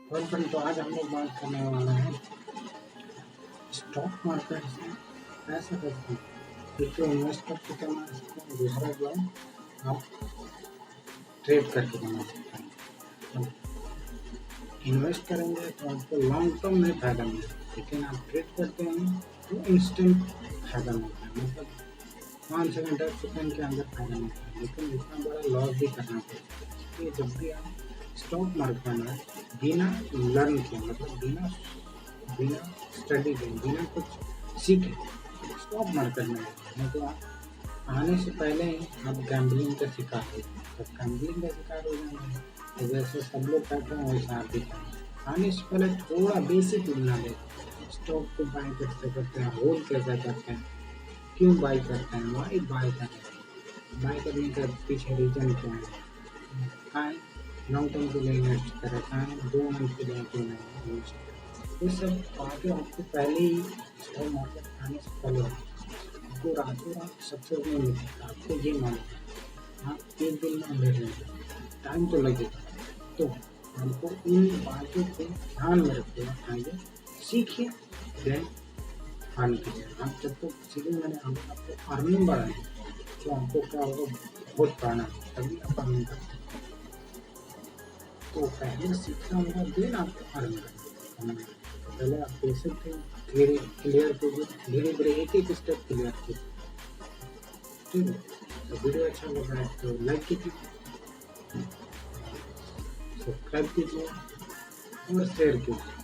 Welcome. तो आज हम लोग बात करने वाला है स्टॉक मार्केट से पैसा कैसे कमाएं। एक तो इन्वेस्ट करके कमा सकते हैं, दूसरा जो है आप ट्रेड करके कमा सकते हैं। तो इन्वेस्ट करेंगे तो आपको लॉन्ग टर्म में फ़ायदा मिलेगा, लेकिन आप ट्रेड करते हैं तो इंस्टेंट फ़ायदा मिलता है, मतलब 5 सेकंड 10 सेकंड के अंदर फ़ायदा मिलता है, लेकिन इतना बड़ा लॉस भी करना पड़ता है। इसलिए जब भी आप स्टॉक मार्केट में बिना लर्न किए, मतलब बिना बिना स्टडी के, बिना कुछ सीखे स्टॉक मार्केट में नहीं, तो आप आने से पहले ही आप गैम्बलिंग का शिकार हो जाएंगे। जब गैम्बलिंग का शिकार हो जाएंगे तो जैसे सब लोग करते हैं वैसे आप भी करेंगे। आने से पहले थोड़ा बेसिक नॉलेज, स्टॉक को बाय कैसे करते हैं, होल्ड कैसे करते हैं, क्यों बाय करते हैं, वाई बाय करते हैं, बाय करने का पीछे रीजन क्या है, कहाँ लॉन्ग टर्म के लिए इन्वेस्ट करें, कहाँ 2 मंथ के लिए क्यों नहीं इन्वेस्ट करें। ये सब बातें आपको पहले ही स्टॉक मार्केट आने से पहले आपको रातों रात सक्सेस नहीं मिल सकता। आपको ये मालूम, आप एक दिन में ले लेंगे, टाइम तो लगेगा। तो हमको इन बातों को ध्यान में रखते हुए आगे सीखिए, देन अर्न कीजिए। आप जब तक सीखेंगे नहीं, हम आपको अर्निंग बढ़ाएंगे तो आपको क्या होगा, बहुत पढ़ना तभी आप अर्निंग करते हैं। तो पहले सीखना होगा, देन आपको अर्न करना है। पहले आप बेसिक धीरे क्लियर कीजिए, धीरे धीरे एक एक स्टेप क्लियर कीजिए, ठीक है। तो वीडियो अच्छा लगा है तो लाइक कीजिए, सब्सक्राइब कीजिए और शेयर कीजिए।